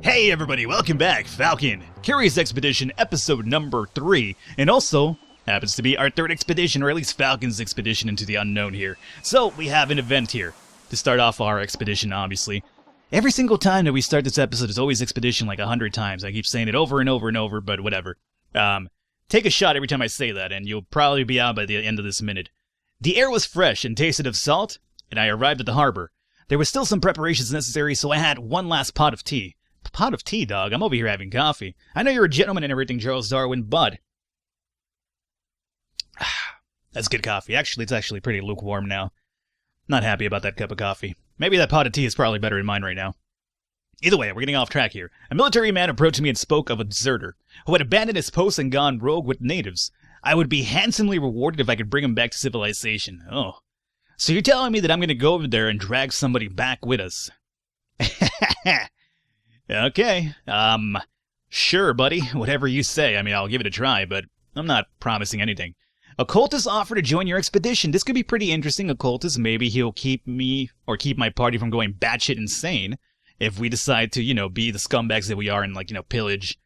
Hey everybody, welcome back, Falcon! Curious Expedition episode number 3, and also happens to be our third expedition, or at least Falcon's expedition into the unknown here. So, we have an event here to start off our expedition, obviously. Every single time that we start this episode, it's always expedition like 100 times. I keep saying it over and over and over, but whatever. Take a shot every time I say that, and you'll probably be out by the end of this minute. The air was fresh and tasted of salt, and I arrived at the harbor. There was still some preparations necessary, so I had one last pot of tea. Pot of tea, dog? I'm over here having coffee. I know you're a gentleman and everything, Charles Darwin, but... That's good coffee. Actually, it's actually pretty lukewarm now. Not happy about that cup of coffee. Maybe that pot of tea is probably better than mine right now. Either way, we're getting off track here. A military man approached me and spoke of a deserter who had abandoned his post and gone rogue with natives. I would be handsomely rewarded if I could bring him back to civilization. Oh. So you're telling me that I'm going to go over there and drag somebody back with us? Okay, sure, buddy, whatever you say. I mean, I'll give it a try, but I'm not promising anything. Occultist offered to join your expedition. This could be pretty interesting, Occultist. Maybe he'll keep me, or keep my party from going batshit insane if we decide to, be the scumbags that we are and, pillage,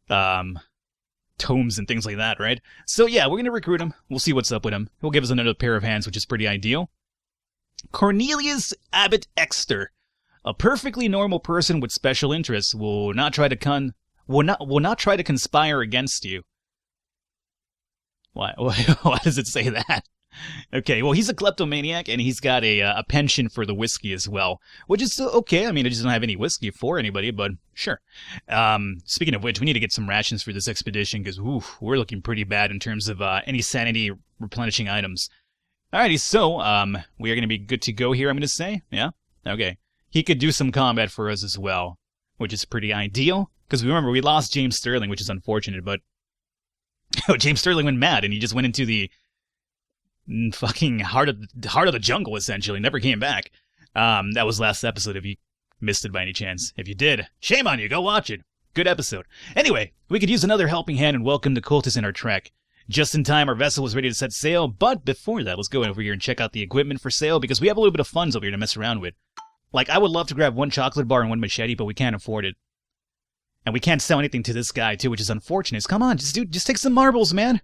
tomes and things like that, right? So, yeah, we're gonna recruit him. We'll see what's up with him. He'll give us another pair of hands, which is pretty ideal. Cornelius Abbott Exter. A perfectly normal person with special interests will not try to conspire against you. Why does it say that? Okay, well, he's a kleptomaniac, and he's got a penchant for the whiskey as well, which is okay. I mean, I just don't have any whiskey for anybody, but sure. Speaking of which, we need to get some rations for this expedition, because we're looking pretty bad in terms of any sanity replenishing items. Alrighty, so we are going to be good to go here, I'm going to say. Yeah? Okay. He could do some combat for us as well, which is pretty ideal. Because remember, we lost James Sterling, which is unfortunate, but James Sterling went mad, and he just went into the fucking heart of the jungle, essentially. Never came back. That was last episode, if you missed it by any chance. If you did, shame on you, go watch it. Good episode. Anyway, we could use another helping hand and welcome the cultists in our trek. Just in time, our vessel was ready to set sail, but before that, let's go over here and check out the equipment for sale, because we have a little bit of funds over here to mess around with. I would love to grab one chocolate bar and one machete, but we can't afford it. And we can't sell anything to this guy, too, which is unfortunate. Come on, just take some marbles, man.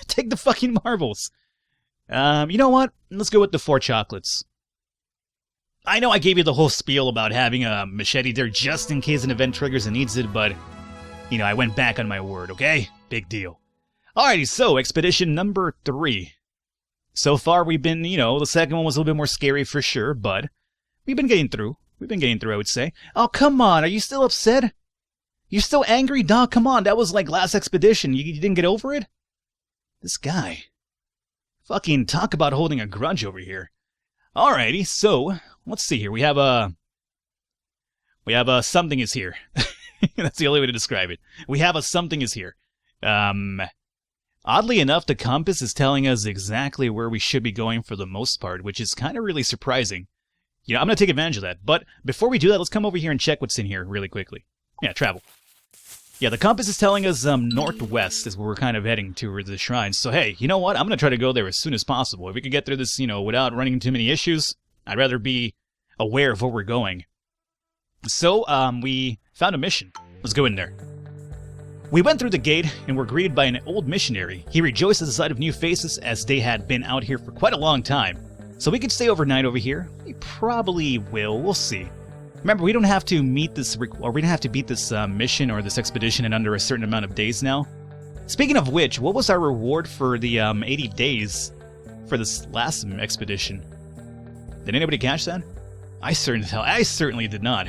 Take the fucking marbles. You know what? Let's go with the 4 chocolates. I know I gave you the whole spiel about having a machete there just in case an event triggers and needs it, but, I went back on my word, okay? Big deal. Alrighty, so, expedition number 3. So far, we've been, the second one was a little bit more scary for sure, but... We've been getting through, I would say. Oh, come on, are you still upset? You still angry? Dog, come on, that was like last expedition. You didn't get over it? This guy. Fucking talk about holding a grudge over here. Alrighty, so, let's see here. We have something is here. That's the only way to describe it. We have a something is here. Oddly enough, the compass is telling us exactly where we should be going for the most part, which is kind of really surprising. I'm going to take advantage of that. But before we do that, let's come over here and check what's in here really quickly. Yeah, travel. Yeah, the compass is telling us northwest is where we're kind of heading towards the shrine. So, hey, you know what? I'm going to try to go there as soon as possible. If we could get through this, without running into too many issues, I'd rather be aware of where we're going. So, we found a mission. Let's go in there. We went through the gate and were greeted by an old missionary. He rejoiced at the sight of new faces as they had been out here for quite a long time. So we could stay overnight over here. We probably will. We'll see. Remember, we don't have to meet this, or we don't have to beat this mission or this expedition in under a certain amount of days now. Speaking of which, what was our reward for the 80 days for this last expedition? Did anybody catch that? I certainly did not.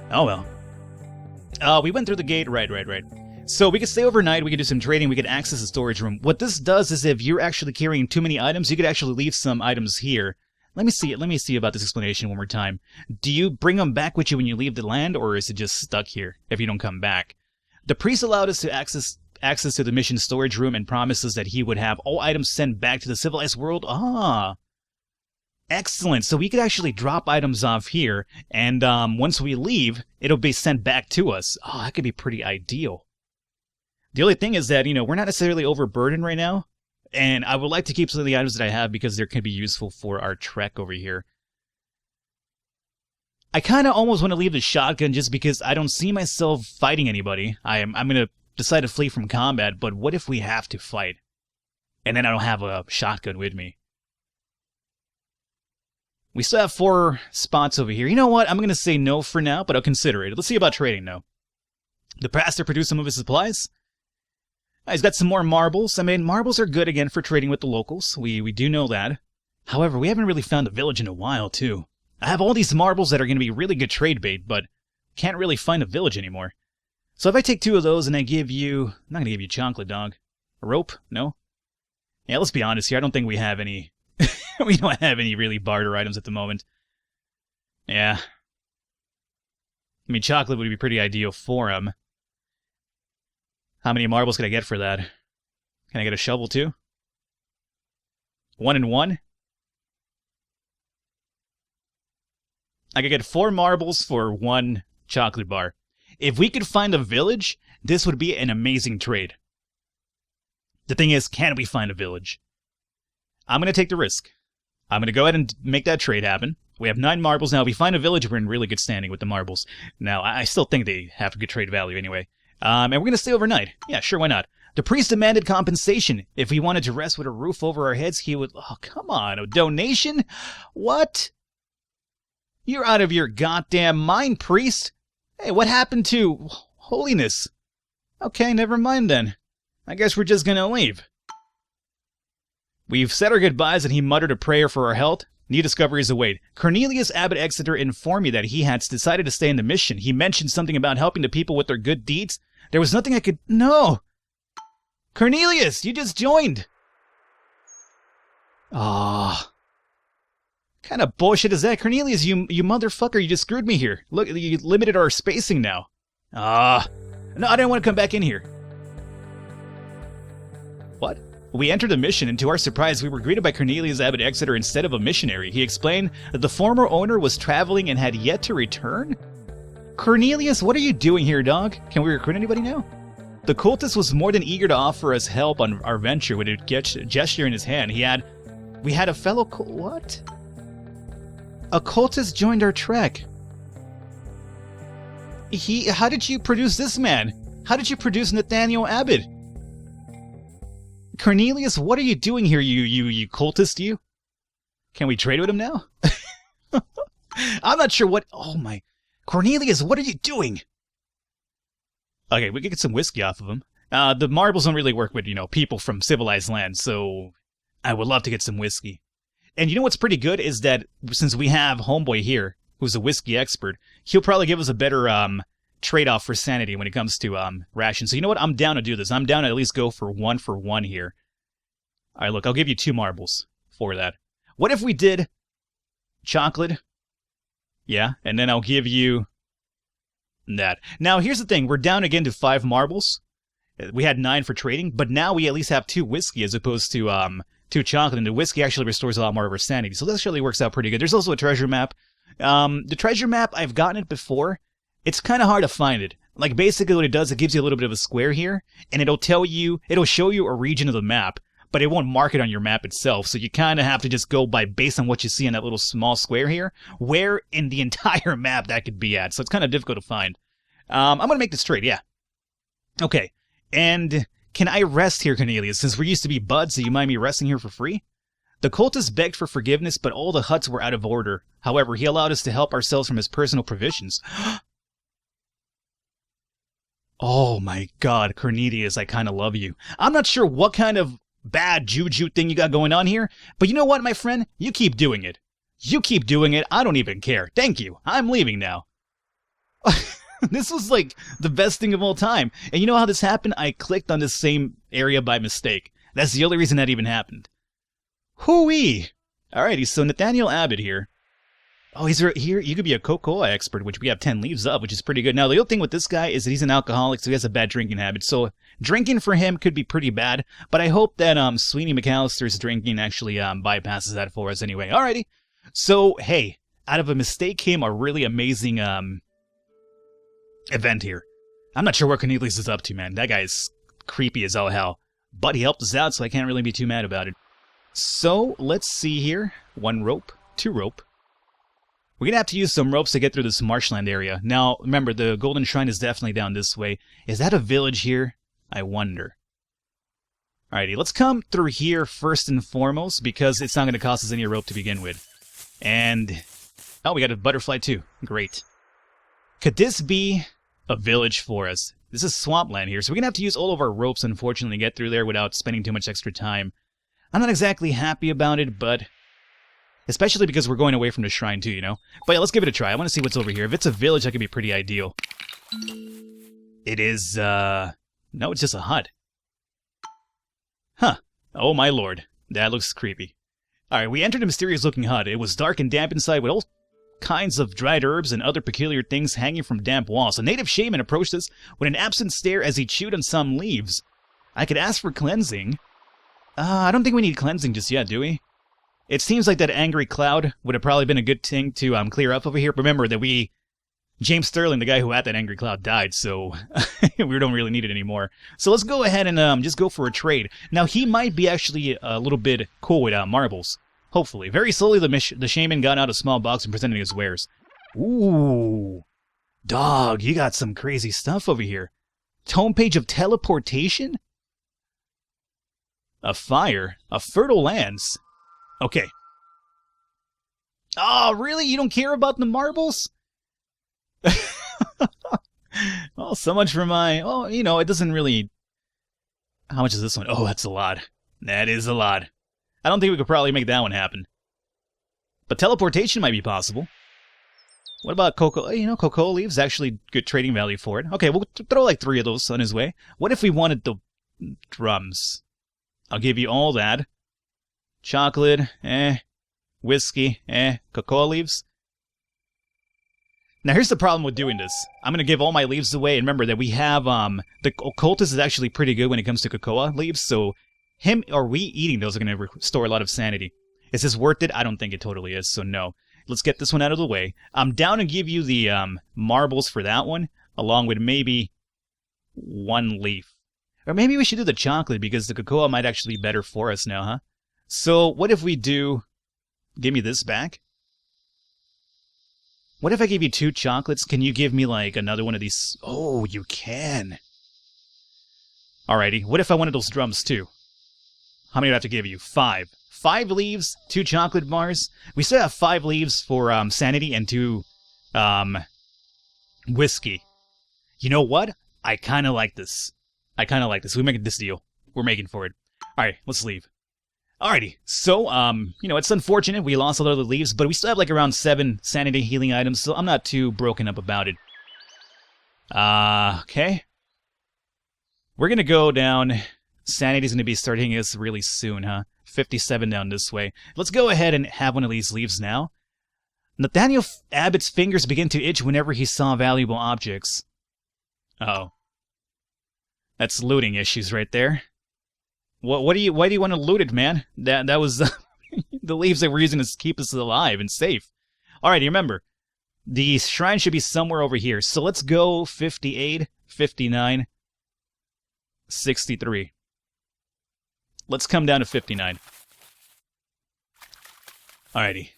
Oh well. We went through the gate. Right. So we could stay overnight, we could do some trading, we could access the storage room. What this does is if you're actually carrying too many items, you could actually leave some items here. Let me see about this explanation one more time. Do you bring them back with you when you leave the land, or is it just stuck here if you don't come back? The priest allowed us to access to the mission storage room and promises that he would have all items sent back to the civilized world. Ah, excellent. So we could actually drop items off here, and once we leave, it'll be sent back to us. Oh, that could be pretty ideal. The only thing is that, we're not necessarily overburdened right now, and I would like to keep some of the items that I have because they could be useful for our trek over here. I kind of almost want to leave the shotgun just because I don't see myself fighting anybody. I'm going to decide to flee from combat, but what if we have to fight? And then I don't have a shotgun with me. We still have 4 spots over here. You know what? I'm going to say no for now, but I'll consider it. Let's see about trading, though. The pastor produced some of his supplies. He's got some more marbles. I mean, marbles are good again for trading with the locals. We do know that. However, we haven't really found a village in a while, too. I have all these marbles that are going to be really good trade bait, but can't really find a village anymore. So if I take 2 of those and I give you... I'm not going to give you chocolate, dog. A rope? No? Yeah, let's be honest here. I don't think we have any... we don't have any really barter items at the moment. Yeah. I mean, chocolate would be pretty ideal for him. How many marbles can I get for that? Can I get a shovel too? 1 and 1? I could get 4 marbles for 1 chocolate bar. If we could find a village, this would be an amazing trade. The thing is, can we find a village? I'm going to take the risk. I'm going to go ahead and make that trade happen. We have 9 marbles now. If we find a village, we're in really good standing with the marbles. Now, I still think they have a good trade value anyway. And we're going to stay overnight. Yeah, sure, why not? The priest demanded compensation. If we wanted to rest with a roof over our heads, he would... Oh, come on, a donation? What? You're out of your goddamn mind, priest. Hey, what happened to holiness? Okay, never mind then. I guess we're just going to leave. We've said our goodbyes, and he muttered a prayer for our health. New discoveries await. Cornelius Abbott Exeter informed me that he had decided to stay in the mission. He mentioned something about helping the people with their good deeds. There was nothing I could... No! Cornelius, you just joined! Ah. What kind of bullshit is that? Cornelius, you motherfucker, you just screwed me here. Look, you limited our spacing now. Ah. No, I didn't want to come back in here. What? We entered the mission, and to our surprise, we were greeted by Cornelius Abbott Exeter instead of a missionary. He explained that the former owner was traveling and had yet to return? Cornelius, what are you doing here, dog? Can we recruit anybody now? The cultist was more than eager to offer us help on our venture with a gesture in his hand. We had a fellow what? A cultist joined our trek. How did you produce this man? How did you produce Nathaniel Abbott? Cornelius, what are you doing here, you cultist, you? Can we trade with him now? I'm not sure what... Oh my... Cornelius, what are you doing? Okay, we could get some whiskey off of him. The marbles don't really work with, people from civilized lands, so I would love to get some whiskey. And you know what's pretty good is that since we have Homeboy here, who's a whiskey expert, he'll probably give us a better trade-off for sanity when it comes to rations. So you know what? I'm down to do this. I'm down to at least go for 1 here. All right, look, I'll give you 2 marbles for that. What if we did chocolate? Yeah, and then I'll give you that. Now, here's the thing. We're down again to 5 marbles. We had 9 for trading, but now we at least have 2 whiskey as opposed to 2 chocolate, and the whiskey actually restores a lot more of our sanity. So this actually works out pretty good. There's also a treasure map. The treasure map, I've gotten it before. It's kind of hard to find it. Like, basically what it does, it gives you a little bit of a square here, and it'll show you a region of the map, but it won't mark it on your map itself, so you kind of have to just go based on what you see in that little small square here, where in the entire map that could be at, so it's kind of difficult to find. I'm going to make this trade, yeah. Okay, and can I rest here, Cornelius? Since we used to be buds, do you mind me resting here for free? The cultist begged for forgiveness, but all the huts were out of order. However, he allowed us to help ourselves from his personal provisions. Oh my god, Cornelius, I kind of love you. I'm not sure what kind of bad juju thing you got going on here, but you know what, my friend? You keep doing it. You keep doing it. I don't even care. Thank you. I'm leaving now. This was like the best thing of all time. And you know how this happened? I clicked on this same area by mistake. That's the only reason that even happened. Hooey! Alrighty, so Nathaniel Abbott here. Oh, he's right here. You could be a Coca-Cola expert, which we have 10 leaves of, which is pretty good. Now, the other thing with this guy is that he's an alcoholic, so he has a bad drinking habit. So drinking for him could be pretty bad, but I hope that Sweeney McAllister's drinking actually bypasses that for us anyway. Alrighty. So, hey, out of a mistake came a really amazing event here. I'm not sure what Cornelius is up to, man. That guy's creepy as all hell. But he helped us out, so I can't really be too mad about it. So, let's see here. 1 rope, 2 rope. We're going to have to use some ropes to get through this marshland area. Now, remember, the Golden Shrine is definitely down this way. Is that a village here? I wonder. Alrighty, let's come through here first and foremost, because it's not going to cost us any rope to begin with. And... oh, we got a butterfly too. Great. Could this be a village for us? This is swampland here, so we're going to have to use all of our ropes, unfortunately, to get through there without spending too much extra time. I'm not exactly happy about it, but... especially because we're going away from the shrine too, you know? But yeah, let's give it a try. I want to see what's over here. If it's a village, that could be pretty ideal. It is, no, it's just a hut. Huh. Oh my lord. That looks creepy. Alright, we entered a mysterious-looking hut. It was dark and damp inside with all kinds of dried herbs and other peculiar things hanging from damp walls. A native shaman approached us with an absent stare as he chewed on some leaves. I could ask for cleansing. I don't think we need cleansing just yet, do we? It seems like that angry cloud would have probably been a good thing to clear up over here. Remember that James Sterling, the guy who had that angry cloud, died, so we don't really need it anymore. So let's go ahead and just go for a trade. Now, he might be actually a little bit cool with marbles. Hopefully. Very slowly, the shaman got out a small box and presented his wares. Ooh. Dog, you got some crazy stuff over here. Tome page of teleportation? A fire? A fertile lands? Okay. Oh, really? You don't care about the marbles? Well, so much for my... oh, you know, it doesn't really... how much is this one? Oh, that's a lot. That is a lot. I don't think we could probably make that one happen. But teleportation might be possible. What about cocoa? You know, cocoa leaves, actually good trading value for it. Okay, we'll throw like 3 of those on his way. What if we wanted the drums? I'll give you all that. Chocolate, whiskey, cocoa leaves. Now here's the problem with doing this. I'm going to give all my leaves away, and remember that we have, the occultist is actually pretty good when it comes to cocoa leaves, so him or we eating those are going to restore a lot of sanity. Is this worth it? I don't think it totally is, so no. Let's get this one out of the way. I'm down to give you the, marbles for that one, along with maybe 1 leaf. Or maybe we should do the chocolate, because the cocoa might actually be better for us now, huh? So, what if we do... give me this back? What if I give you 2 chocolates? Can you give me, like, another one of these? Oh, you can. Alrighty. What if I wanted those drums, too? How many do I have to give you? 5. 5 leaves, 2 chocolate bars. We still have 5 leaves for, sanity and 2, whiskey. You know what? I kind of like this. We're making this deal. We're making for it. Alright, let's leave. Alrighty, so, you know, it's unfortunate we lost a lot of the leaves, but we still have like around 7 sanity healing items, so I'm not too broken up about it. Okay. We're gonna go down. Sanity's gonna be starting us really soon, huh? 57 down this way. Let's go ahead and have one of these leaves now. Nathaniel Abbott's fingers began to itch whenever he saw valuable objects. Uh-oh. That's looting issues right there. Why do you want to loot it, man? That was the leaves that we're using to keep us alive and safe. Alrighty, remember, the shrine should be somewhere over here. So let's go 58, 59, 63. Let's come down to 59. Alrighty.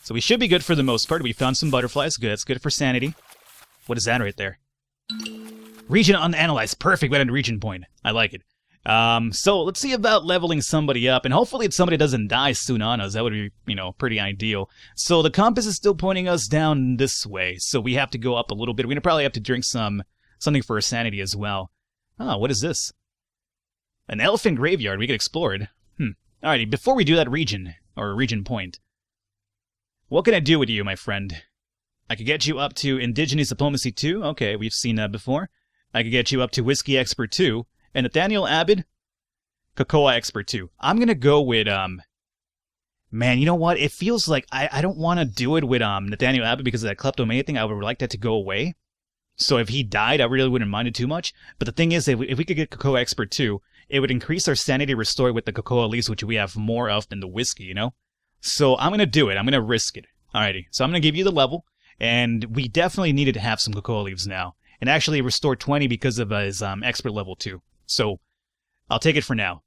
So we should be good for the most part. We found some butterflies. Good. That's good for sanity. What is that right there? Region unanalyzed. Perfect. We had a region point. I like it. So let's see about leveling somebody up, and hopefully somebody doesn't die soon on us. That would be, you know, pretty ideal. So the compass is still pointing us down this way, so we have to go up a little bit. We're gonna probably have to drink something for our sanity as well. Oh, what is this? An elephant graveyard. We could explore it. Alrighty, before we do that region, or region point, what can I do with you, my friend? I could get you up to Indigenous Diplomacy 2. Okay, we've seen that before. I could get you up to Whiskey Expert 2. And Nathaniel Abbott, Cocoa Expert 2. I'm going to go with, man, you know what? It feels like I don't want to do it with Nathaniel Abbott because of that kleptomania thing. I would like that to go away. So if he died, I really wouldn't mind it too much. But the thing is, if we could get Cocoa Expert 2, it would increase our sanity restore with the cocoa leaves, which we have more of than the whiskey, you know? So I'm going to do it. I'm going to risk it. Alrighty. So I'm going to give you the level. And we definitely needed to have some cocoa leaves now. And actually restore 20 because of his expert level 2. So I'll take it for now.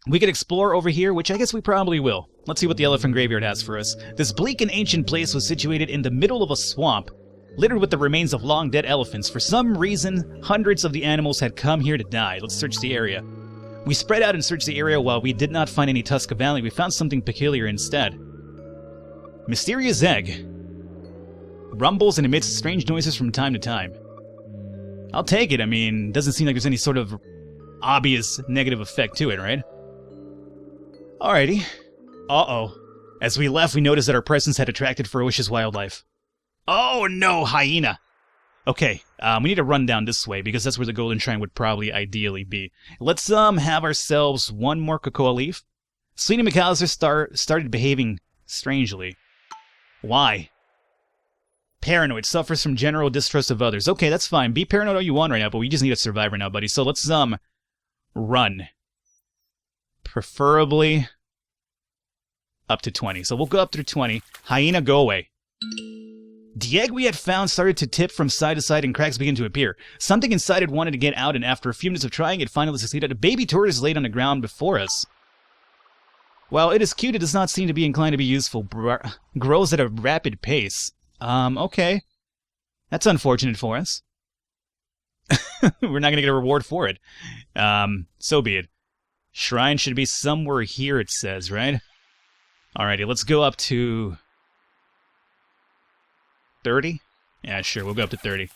We could explore over here, which I guess we probably will. Let's see what the Elephant Graveyard has for us. This bleak and ancient place was situated in the middle of a swamp, littered with the remains of long-dead elephants. For some reason, hundreds of the animals had come here to die. Let's search the area. We spread out and searched the area. While we did not find any Tuska Valley, we found something peculiar instead. Mysterious egg. Rumbles and emits strange noises from time to time. I'll take it. I mean, doesn't seem like there's any sort of obvious negative effect to it, right? Alrighty. Uh-oh. As we left, we noticed that our presence had attracted ferocious wildlife. Oh no, hyena! Okay, we need to run down this way, because that's where the Golden Shrine would probably ideally be. Let's, have ourselves one more cocoa leaf. Sweeney McAllister started behaving strangely. Why? Paranoid, suffers from general distrust of others. Okay, that's fine. Be paranoid all you want right now, but we just need to survive right now, buddy. So let's, run. Preferably up to 20. So we'll go up through 20. Hyena, go away. The egg we had found started to tip from side to side and cracks began to appear. Something inside it wanted to get out, and after a few minutes of trying, it finally succeeded. A baby tortoise laid on the ground before us. While it is cute, it does not seem to be inclined to be useful. Grows at a rapid pace. Okay. That's unfortunate for us. We're not going to get a reward for it. So be it. Shrine should be somewhere here, it says, right? Alrighty, let's go up to 30? Yeah, sure, we'll go up to 30.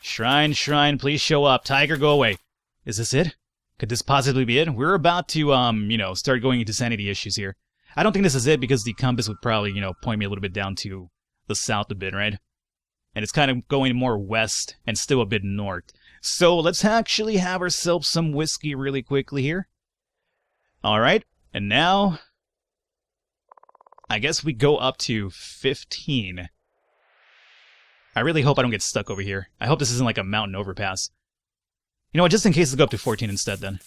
Shrine, please show up. Tiger, go away. Is this it? Could this possibly be it? We're about to, start going into sanity issues here. I don't think this is it because the compass would probably, point me a little bit down to the south a bit, right? And it's kind of going more west and still a bit north. So let's actually have ourselves some whiskey really quickly here. Alright, and now I guess we go up to 15. I really hope I don't get stuck over here. I hope this isn't like a mountain overpass. You know what, just in case, let's go up to 14 instead then.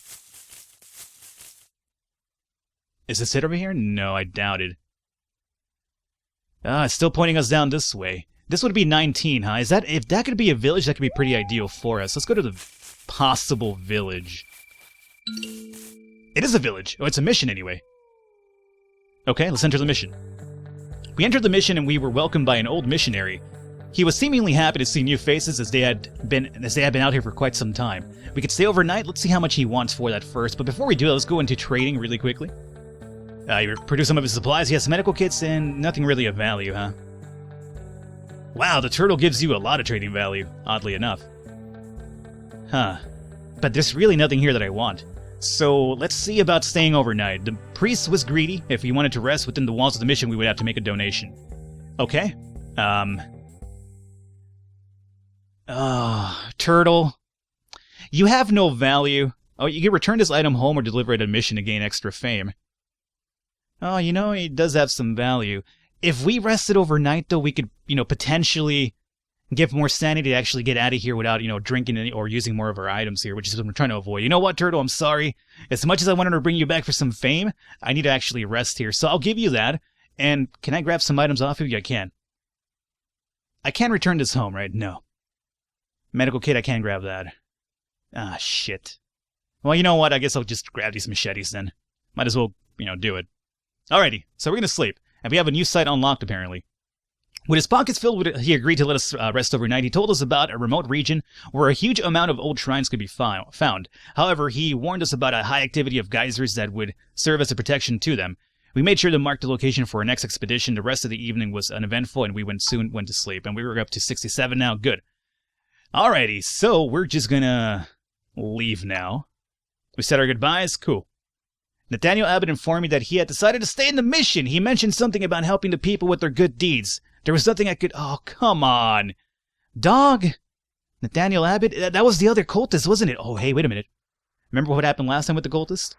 Is this it over here? No, I doubt it. It's still pointing us down this way. This would be 19, huh? If that could be a village, that could be pretty ideal for us. Let's go to the possible village. It is a village. Oh, it's a mission anyway. Okay, let's enter the mission. We entered the mission and we were welcomed by an old missionary. He was seemingly happy to see new faces as they had been out here for quite some time. We could stay overnight. Let's see how much he wants for that first. But before we do that, let's go into trading really quickly. He produced some of his supplies. He has medical kits and nothing really of value, huh? Wow, the turtle gives you a lot of trading value, oddly enough. Huh. But there's really nothing here that I want. So let's see about staying overnight. The priest was greedy. If he wanted to rest within the walls of the mission, we would have to make a donation. Okay. Turtle. You have no value. Oh, you can return this item home or deliver it at a mission to gain extra fame. Oh, it does have some value. If we rested overnight, though, we could, potentially give more sanity to actually get out of here without, drinking any, or using more of our items here, which is what I'm trying to avoid. You know what, Turtle? I'm sorry. As much as I wanted to bring you back for some fame, I need to actually rest here. So I'll give you that. And can I grab some items off of you? I can. I can't return this home, right? No. Medical kit, I can't grab that. Ah, shit. Well, you know what? I guess I'll just grab these machetes then. Might as well, do it. Alrighty, so we're gonna sleep. And we have a new site unlocked, apparently. With his pockets filled, he agreed to let us rest overnight. He told us about a remote region where a huge amount of old shrines could be found. However, he warned us about a high activity of geysers that would serve as a protection to them. We made sure to mark the location for our next expedition. The rest of the evening was uneventful, and we soon went to sleep. And we were up to 67 now. Good. Alrighty, so we're just gonna leave now. We said our goodbyes. Cool. Nathaniel Abbott informed me that he had decided to stay in the mission. He mentioned something about helping the people with their good deeds. There was nothing I could... Oh, come on. Dog. Nathaniel Abbott? That was the other cultist, wasn't it? Oh, hey, wait a minute. Remember what happened last time with the cultist?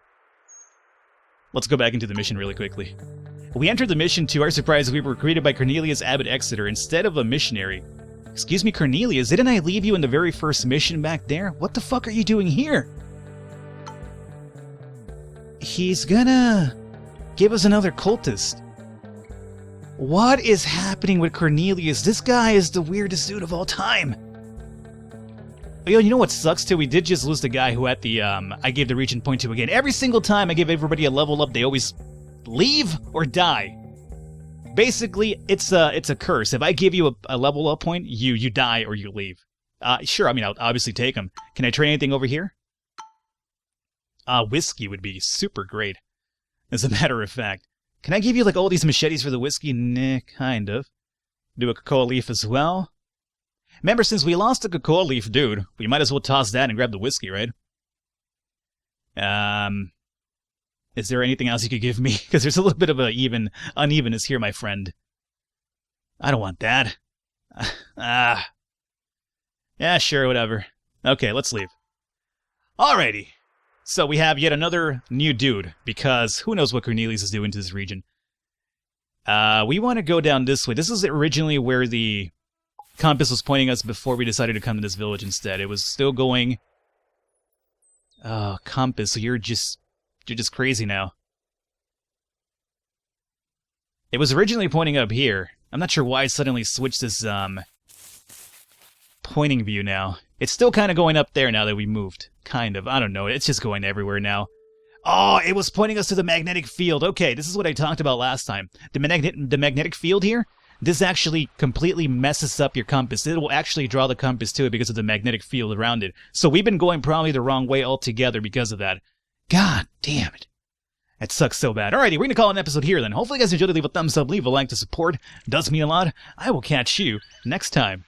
Let's go back into the mission really quickly. We entered the mission. To our surprise, we were greeted by Cornelius Abbott Exeter instead of a missionary. Excuse me, Cornelius, didn't I leave you in the very first mission back there? What the fuck are you doing here? He's gonna give us another cultist. What is happening with Cornelius? This guy is the weirdest dude of all time. Yo, you know what sucks too? We did just lose the guy who had the, I gave the region point to again. Every single time I give everybody a level up, they always leave or die. Basically, it's a curse. If I give you a level up point, you die or you leave. Sure, I mean, I'll obviously take them. Can I trade anything over here? Whiskey would be super great, as a matter of fact. Can I give you, like, all these machetes for the whiskey? Nah, kind of. Do a cocoa leaf as well. Remember, since we lost the cocoa leaf dude, we might as well toss that and grab the whiskey, right? Is there anything else you could give me? Because there's a little bit of a unevenness here, my friend. I don't want that. Yeah, sure, whatever. Okay, let's leave. Alrighty. So we have yet another new dude, because who knows what Cornelius is doing to this region. We want to go down this way. This is originally where the compass was pointing us before we decided to come to this village instead. It was still going... Oh, compass, so you're just crazy now. It was originally pointing up here. I'm not sure why it suddenly switched this, pointing view now. It's still kind of going up there now that we moved. Kind of. I don't know. It's just going everywhere now. Oh, it was pointing us to the magnetic field. Okay, this is what I talked about last time. The magnetic field here, this actually completely messes up your compass. It will actually draw the compass to it because of the magnetic field around it. So we've been going probably the wrong way altogether because of that. God damn it. That sucks so bad. Alrighty, we're going to call it an episode here then. Hopefully you guys enjoyed it. Leave a thumbs up, leave a like to support. Does mean a lot. I will catch you next time.